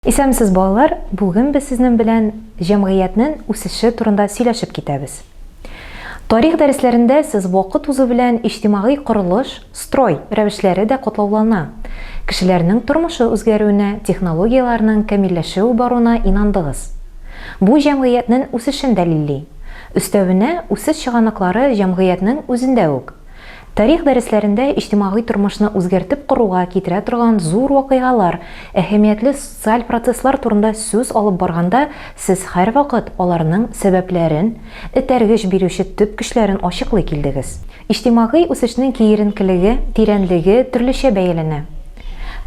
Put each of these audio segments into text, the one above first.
Исәмсез балалар, бүген без сезнең белән җәмгыятьнең үсеше турында сөйләшеп китәбез. Тарих дәресләрендә сез вакыт узу белән иҗтимагый корылыш, строй рәвешләре дә катлаулана. Кешеләрнең тормышы үзгәрүенә, технологияларның камилләшү баруына инандыгыз. Бу җәмгыятьнең үсешен дәлилли. Өстәвенә, үсеш чыганаклары җәмгыятьнең үзендә үк. Тарих дәресләрендә иҗтимагый тормышны үзгәртеп коруга китерә торган зур вакыйгалар, әһәмиятле социаль процесслар турында сүз алып барганда, сез һәрвакыт аларның сәбәпләрен, этәргеч бирүче төп көчләрен ачыклый килдегез. Иҗтимагый үсешнең киеренкелеге, тирәнлеге төрлечә бәяләнә.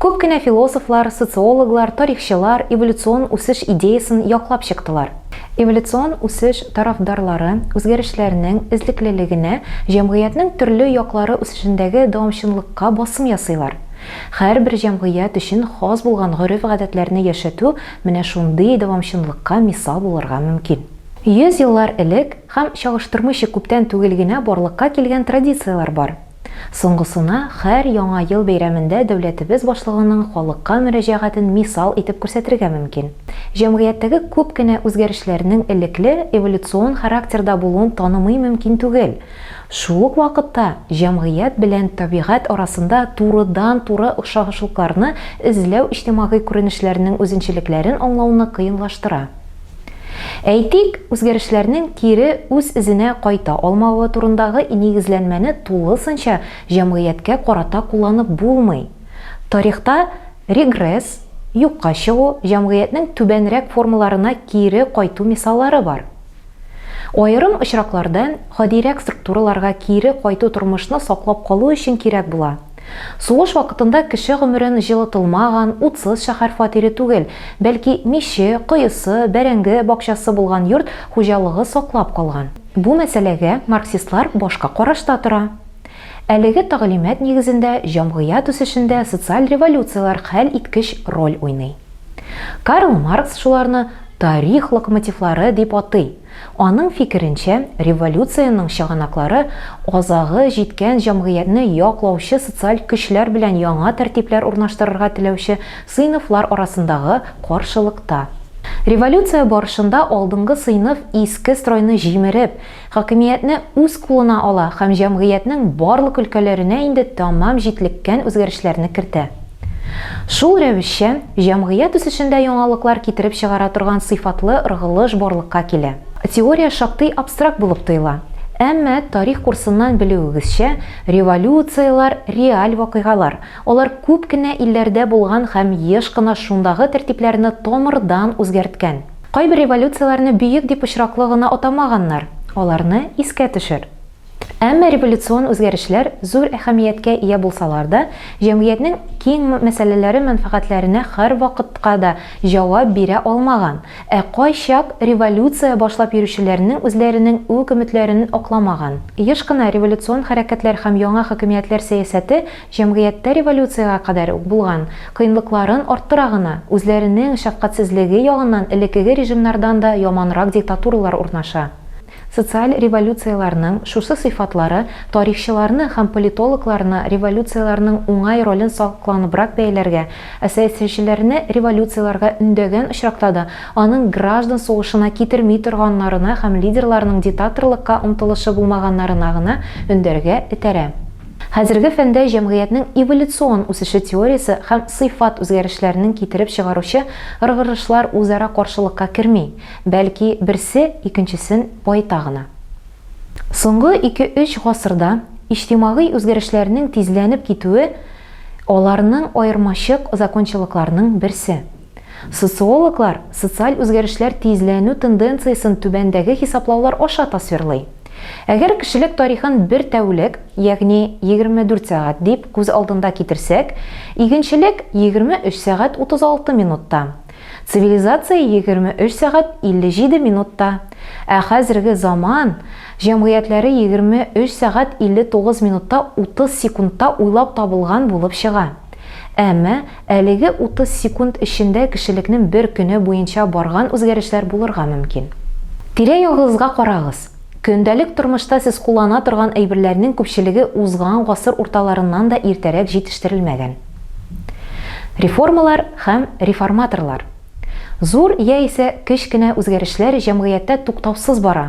Күп кенә философлар, социологлар, тарихчылар эволюцион үсеш идеясын яклап чыктылар. Эволюцион үсеш тарафдарлары үзгәрешләрнең эзлеклелегенә, җәмгыятьнең төрле яклары үсешендәге дәвамчанлыкка басым ясыйлар. Һәрбер җәмгыять өчен хас булган гореф-гадәтләрне яшәтү менә шундый дәвамчанлыкка мисал булырга мөмкин. 100 еллар элек һәм чагыштырмыйча күптән түгел генә барлыкка килгән традициялар бар. Соңгысына һәр яңа ел бәйрәмендә дәүләтебез башлыгының халыкка мөрәҗәгатен мисал итеп күрсәтергә мөмкин. Җәмгыятьтәге күп кенә үзгәрешләрнең элекле эволюцион характерда булуын танымый мөмкин түгел. Шул ук вакытта җәмгыять белән табигать арасында турыдан-туры охшашлыкларны эзләү иҗтимагый күренешләрнең үзенчәлекләрен аңлауны кыенлаштыра. Әйтик, үзгәрешләрнең кире үз изенә кайта алмавы турындагы нигезләнмәне тулысынча җәмгыятькә карата кулланып булмый. Тарихта регресс, юкка чыгу җәмгыятьнең түбәнрәк формаларына кире кайту мисаллары бар. Аерым очракларда гадирәк структураларга кире кайту тормышны саклап калу өчен кирәк була. Сугыш вакытында кеше гомерен җылытылмаган, утсыз шәһәр фатиры түгел, бәлки мише, кыйсы, бәрәңге бакчасы булган йорт хуҗалыгы саклап калган. Бу мәсьәләгә марксистлар башка карашта тора. Әлеге тәгълимат нигезендә җәмгыять үсешендә социаль революциялар хәл иткеч роль уйный. Карл Маркс шуларны тарих локомотивлары дип атый. Аның фикеренчә, революцияның чыганаклары азагы җиткән җәмгыятьне яклаучы социаль көчләр белән яңа тәртипләр урнаштырырга теләүче сыйныфлар арасындагы каршылыкта. Революция барышында алдынгы сыйныф иске стройны җимереп, хакимиятне үз кулына ала һәм җәмгыятьнең барлык өлкәләренә инде тамам җитлеккән үзгәрешләрне кертә. Шул рәвешчә, җәмгыять үсешендә яңалыклар китереп чыгара торган сыйфатлы ыргылыш барлыкка килә. Теория шактый абстракт булып тоела. Әмма тарих курсыннан белүегезчә, революциялар реаль вакыйгалар. Алар күп кенә илләрдә булган һәм еш кына шундагы тәртипләрне тамырдан үзгәрткән. Кайбер революцияларны бөек дип очраклы гына атамаганнар. Аларны искә төшер. Әмма революцион үзгәрешләр зур әһәмияткә ия булсалар да, җәмгыятьнең киң мәсьәләләре мәнфәгатьләренә һәр вакытка да җавап бирә алмаган. Кайчак революция башлап йөрүчеләрнең үзләренең үк өметләрен акламаган. Еш кына революцион хәрәкәтләр һәм яңа хакимиятләр сәясәте җәмгыятьтә революциягә кадәр булган кыенлыкларын арттыра гына, үзләренең шәфкатьсезлеге ягыннан элеккеге режимнардан да яманрак диктатуралар урнаша. Социаль революцияларның шушы сыйфатлары тарихчыларны һәм политологларны революцияларның уңай ролен сакланыбрак бәяләргә, сәясәтчеләрне революцияларга өндәгән очракта да аның граждан сугышына китерми торганнарына һәм лидерларның диктаторлыкка омтылышы булмаганнарына гына өндәргә этәрә. Хәзерге фәндә җәмгыятьнең эволюцион үсеше теориясе һәм сыйфат үзгәрешләренең китереп чыгаручы ыргырышлар үзара каршылыкка керми, бәлки берсе икенчесен байыта гына. Соңгы 2-3 гасырда иҗтимагый үзгәрешләрнең тизләнеп китүе аларның аермачык закончалыкларының берсе. Социологлар социаль үзгәрешләр тизләнү тенденциясын түбәндәге хисаплаулар аша тасвирлый. Әгәр кешелек тарихын бер тәүлек, ягъни 24 сәгать дип күз алдында китерсәк, игенчелек 23 сәгать 36 минутта, цивилизация 23 сәгать 57 минутта, хәзерге заман җәмгыятьләре 23 сәгать 59 минутта 30 секундта уйлап табылган булып чыга. Әмма әлеге 30 секунд эчендә кешелекнең бер көне буенча барган үзгәрешләр булырга мөмкин. Тирә-ягыгызга карагыз. Көндәлек тормышта сез куллана торган әйберләрнең күпчелеге узган гасыр урталарыннан да иртәрәк җитештерелмәгән. Реформалар һәм реформаторлар. Зур яисә кечкенә үзгәрешләр җәмгыятьтә туктаусыз бара.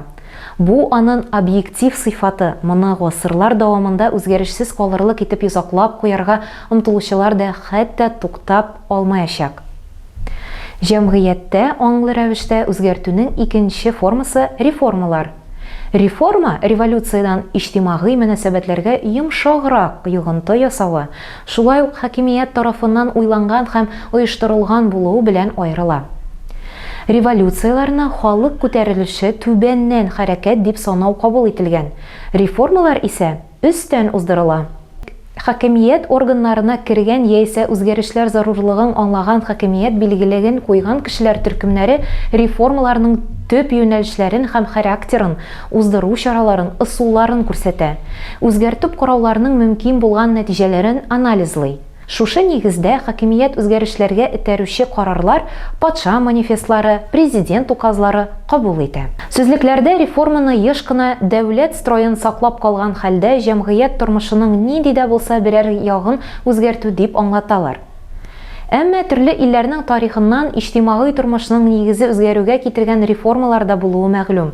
Бу аның объектив сыйфаты, моны гасырлар дәвамында үзгәрешсез калырлык итеп йозаклап куярга омтылучылар да хәтта туктап алмаячак. Җәмгыятьтә аңлы рәвештә үзгәртүнең икенче формасы – реформалар. Реформа революциядан иҗтимагый мөнәсәбәтләргә йомшаграк йогынты ясавы, шулай ук хакимият тарафыннан уйланган һәм оештырылган булуы белән аерыла. Революцияларны халык күтәрелеше түбәннән хәрәкәт дип санау кабул ителгән. Реформалар исә өстән уздырыла. Хакимият органнарына кергән яисә үзгәрешләр зарурлыгын аңлаган хакимият билгелеген куйган кешеләр төркемнәре реформаларның төп юнәлешләрен һәм характерын, уздыру чараларын, ысулларын күрсәтә. Үзгәртү карауларының мөмкин булган нәтиҗәләрен анализлый. Шушы нигездә хакимият үзгәрешләргә этәрүче карарлар, патша манифестлары, президент указлары кабул итә. Сүзлекләрдә реформаны еш кына дәүләт строен саклап калган хәлдә җәмгыять тормышының нинди дә булса берәр ягын үзгәртү дип аңлаталар. Әмма төрле илләрнең тарихыннан иҗтимагый тормышның нигезе үзгәрүгә китергән реформалар да булуы мәгълүм.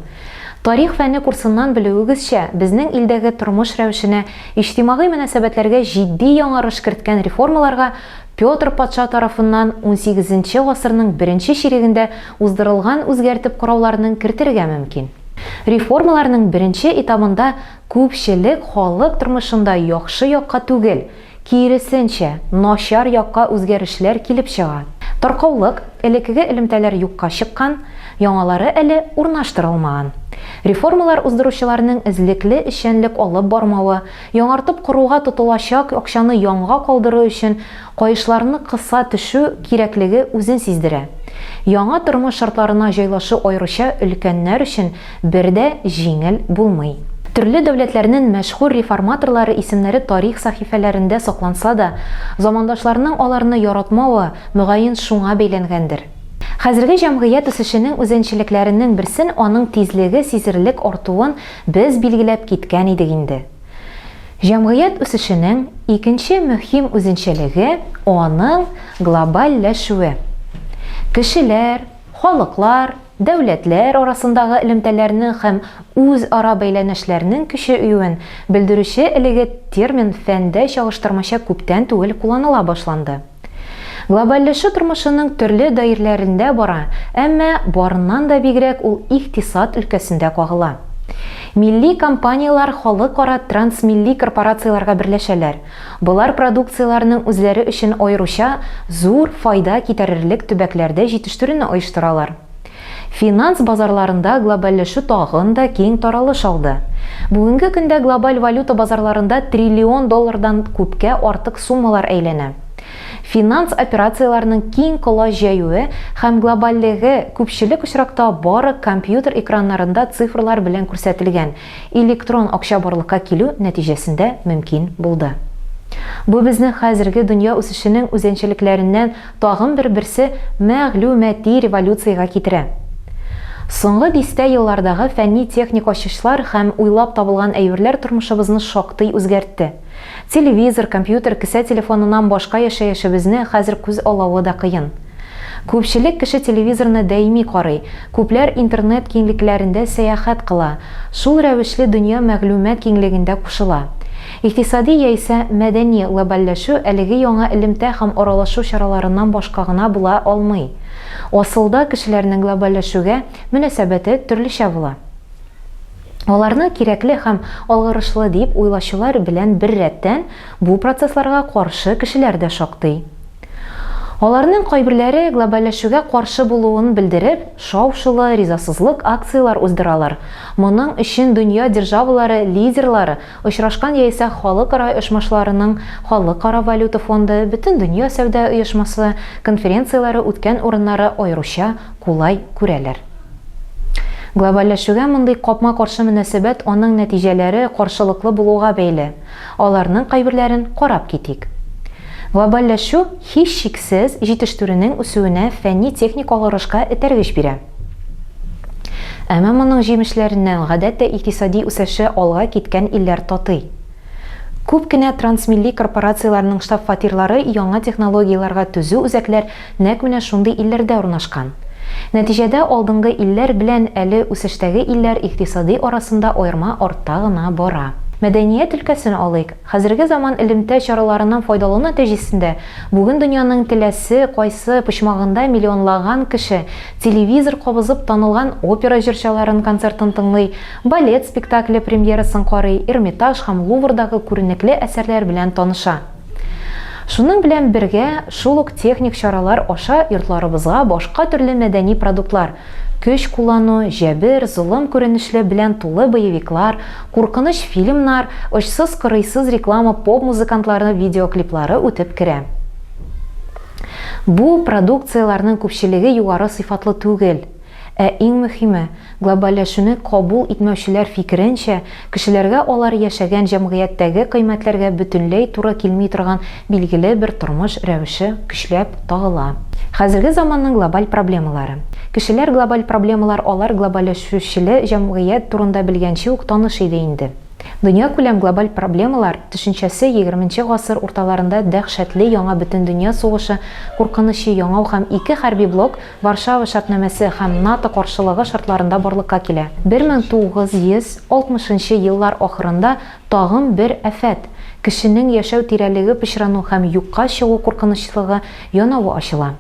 Тарих фәне курсыннан белүегезчә, безнең илдәге тормыш рәвешенә, иҗтимагый мөнәсәбәтләргә җитди яңарыш керткән реформаларга Петр патша тарафыннан 18-нче гасырның беренче чирегендә уздырылган үзгәртеп карауларның кертергә мөмкин. Реформаларның беренче этабында күпчелек халык тормышында яхшы якка түгел, киресенчә, начар якка үзгәрешләр килеп чыга. Таркаулык, элекеге элемтәләр юкка чыккан, яңалары әле урнаштырылмаган. Реформалар уздыручыларның эзлекле эшчәнлек алып бармавы, яңартып коруга тотылачак акчаны яңга калдыру өчен кайышларны кыса төшү кирәклеге үзен сиздерә. Яңа тормыш шартларына җайлашу аеруча өлкәннәр өчен бердә җиңел булмый. Төрле дәүләтләрнең мәшһүр реформаторлары исемнәре тарих сахифәләрендә сакланса да, замандашларының аларны яратмавы мөгаен шуңа бәйләнгәндер. Хәзерге җәмгыять үсешенең үзенчәлекләренең берсен аның тизлеге сизерлек артуын без билгеләп киткән идек инде. Җәмгыять үсешенең икенче мөһим үзенчәлеге аның глобальләшүе. Кешеләр, халыклар, дәүләтләр арасындагы элемтәләрнең һәм үзара бәйләнешләрнең көчәюен белдерүче әлеге термин фәндә чагыштырмача күптән түгел кулланыла башланды. Глобальләшү тормышының төрле даирләрендә бара, әмма барыннан да бигрәк ул икътисад өлкәсендә кагыла. Милли компаниялар халыкара трансмилли корпорацияларга берләшәләр. Булар продукцияларның үзләре өчен аеруча зур файда китерерлек төбәкләрдә җитештерүне оештыралар. Финанс базарларында глобальләшү тагын да киң таралыш алды. Бүгенге көндә глобаль валюта базарларында триллион доллардан күпкә артык суммалар әйләнә. Финанс операцияларының киң колаш җәюе һәм глобальлеге күпчелек очракта бары компьютер экраннарында цифрлар белән күрсәтелгән электрон акча барлыкка килү нәтиҗәсендә мөмкин булды. Бу безнең хәзерге дөнья үсешенең үзенчәлекләреннән тагын берсе мәгълүмати революцияга китерә. Соңгы 10 еллардагы фәнни-техник ачышлар һәм уйлап табылган әйберләр тормышыбызны шактый үзгәртте. Телевизор, компьютер, кесә телефонынан башка яшәешебезне хәзер күз алуы да кыен. Күпчелек кеше телевизорны даими карый, күпләр интернет киңлекләрендә сәяхәт кыла. Шул рәвешле дөнья мәгълүмат киңлегендә кушыла. Икътисади яисә мәдәни глобальләшү әлеге яңа элемтә һәм аралашу чараларыннан башка гына була алмый. Асылда кешеләрнең глобальләшүгә мөнәсәбәте төрлечә була. Аларны кирәкле һәм алгырышлы дип уйлаучылар белән бер рәттән бу процессларга каршы кешеләр дә шактый. Аларның кайберләре глобальләшүгә каршы булуын белдереп, шау-шулы ризасызлык акциялар уздыралар. Моның өчен дөнья державалары лидерлары очрашкан яисә халыкара оешмаларының халыкара валюта фонды, бөтен дөнья сәүдә оешмасы конференциялары үткән урыннары аеруча кулай күрәләр. Глобальләшүгә мондый капма-каршы мөнәсәбәт аның нәтиҗәләре каршылыклы булуга бәйле. Аларның кайберләрен карап китик. Глобальләшү һичшиксез җитештерүнең үсүенә фәнни-техник алырышка этәргеч бирә. Әмма моның җимешләреннән гадәттә икътисади үсеше алга киткән илләр татый. Күп кенә трансмилли корпорацияларның штаб-фатирлары яңа технологияларга төзү үзәкләр нәкъ менә шундый илләрдә урнашкан. Нәтиҗәдә алдынгы илләр белән әле үсештәге илләр икътисади арасында аерма артта гына бара. Мәдәният өлкәсен алыйк. Хәзерге заман элемтә чараларыннан файдалану нәтиҗәсендә бүген дөньяның теләсе кайсы почмагында миллионлаган кеше телевизор кабызып танылган опера җырчыларын концертын тыңлый, балет спектакле премьерасын карый, Эрмитаж һәм Луврдагы күренекле әсәрләр белән таныша. Шуның белән бергә шул ук техник чаралар аша йортларыбызга башка төрле мәдәни продуктлар, көч куллану, җәбер, золым күренешле белән тулы боевиклар, куркыныч фильмнар, очсыз-кырыйсыз реклама поп музыкантлары видеоклиплары үтеп керә. Бу продукцияларның күпчелеге югары сыйфатлы түгел. Иң мөһиме, глобальләшүне кабул итмәүчеләр фикеренчә, кешеләргә алар яшәгән җәмгыятьтәге кыйммәтләргә бөтенләй туры килми торган билгеле бер тормыш рәвеше көчләп тагыла. Хәзерге заманның глобаль проблемалары. Кешеләр глобаль проблемалар алар глобальләшүчеле җәмгыять турында белгәнче үк таныш иде инде. Дөнья күләм глобаль проблемалар төшенчәсе 20нче гасыр урталарында дәһшәтле яңа бөтен дөнья сугышы, куркынычы яңау һәм 2 хәрби блок Варшава шартнамәсе һәм НАТО каршылыгы шартларында барлыкка килә. 1960 еллар ахырында тагын бер афәт, кешенең яшәү тирәлеге пычрану һәм юкка чыгу куркынычлыгы янавы ачыла.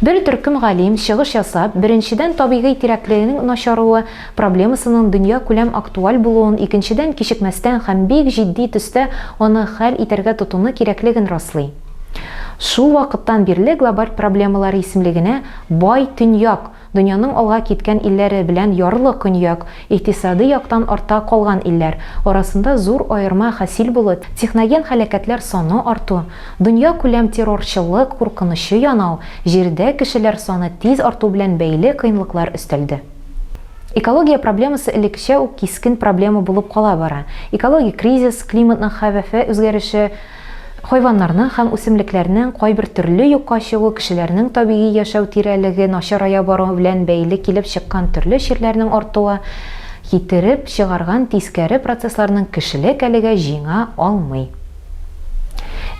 Бер төркем галим чыгыш ясап, беренчедән табигый тирәклекнең начаруы проблемасының дөнья күләм актуаль булуын, икенчедән кичекмәстән һәм бик җитди төстә аны хәл итәргә тотыну кирәклеген раслый. Шул вакыттан бирле глобаль проблемалар исемлегенә бай төньяк, дөньяның алга киткән илләре белән ярлы көньяк, икътисади яктан артта калган илләр арасында зур аерма хасил булып, техноген һәлакәтләр саны арту, дөнья күләм террорчылык куркынычы янау, җирдә кешеләр саны тиз арту белән бәйле кыенлыклар өстәлде. Экология проблемасы элеккечә үк кискен проблема булып кала бара. Экологик кризис, климатның хәвефе үзгәреше, хайваннарның һәм үсемлекләрнең кайбер төрле юкка чыгу, кешеләрнең табигый яшәү тирәлеге начарая бару белән бәйле килеп чыккан төрле чирләрнең артуы китереп чыгарган тискәре процессларның кешелек әлегә җиңә алмый.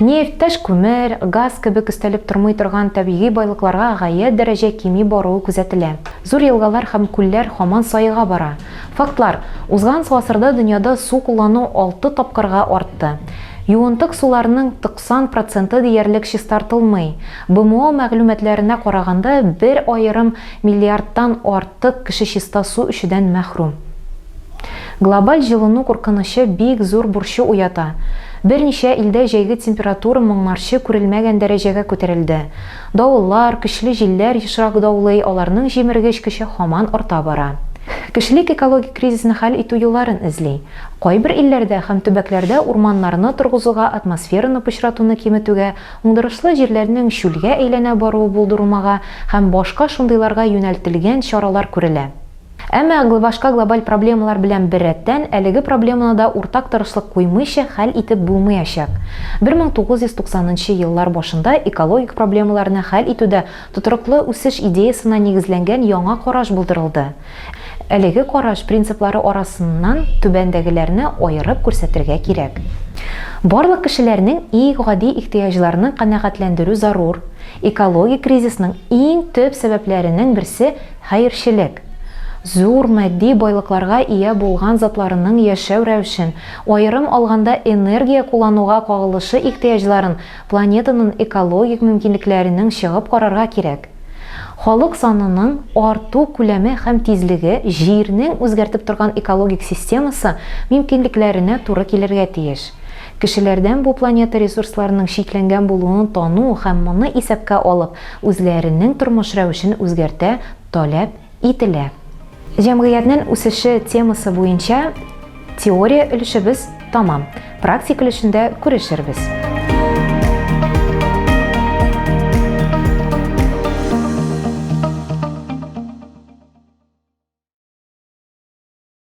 Нефть, таш күмер, газ кебек өстәлеп тормый торган табигый байлыкларга гаять дәрәҗә кими баруы күзәтелә. Зур елгалар һәм күлләр һаман сайыга бара. Фактлар: узган гасырда дөньяда су куллану 6 тапкырга артты. Юынтык суларының 90% диярлек чистартылмый. БМО мәгълүматларына караганда 1,5 миллиардтан артык кеше чиста су эчүдән мәхрүм. Глобаль җылыну куркынычы бик зур бурчы уята. Берничә илдә җәйге температура моңнарчы күрелмәгән дәрәҗәгә күтәрелде. Давыллар, көчле җилләр ешрак даулый, аларның җимергеч көче һаман арта бара. Кешелек экологик кризисны хәл итү юлларын эзли. Кайбер илләрдә һәм төбәкләрдә урманнарны торгызуга, атмосфераны пычратуны киметүгә, уңдырышлы җирләрнең чүлгә әйләнә баруы булдырмага һәм башка шундыйларга юнәлтелгән чаралар күрелә. Әмма башка глобаль проблемалар белән беррәттән әлеге проблеманы да уртак тырышлык куймыйча хәл итеп булмаячак. 1990 еллар башында экологик проблемаларны хәл итүдә тотрыклы үсеш идеясына нигезләнгән яңа караш булдырылды. Әлеге караш принциплары арасыннан түбәндәгеләрне аерып күрсәтергә кирәк. Барлык кешеләрнең иң гади ихтыяҗларын канәгатьләндерү зарур. Экологик кризисның иң төп сәбәпләренең берсе хәерчелек. Зур матди байлыкларга ия булган затларының яшәү рәвешен, аерым алганда энергия куллануга кагылышы ихтыяҗларын, планетаның экологик мөмкинлекләренең чыгып карарга кирәк. Халык санының арту күләме һәм тизлеге җирнең үзгәртеп торган экологик системасы мөмкинлекләренә туры килергә тиеш. Кешеләрдән бу планета ресурсларының шикләнгән булуын тану һәм моны исәпкә алып, үзләренең тормыш рәвешен үзгәртә таләп ителә. Җәмгыятьнең үсеше темасы буенча теория өлешебез тамам. Практика өлешендә күрешербез.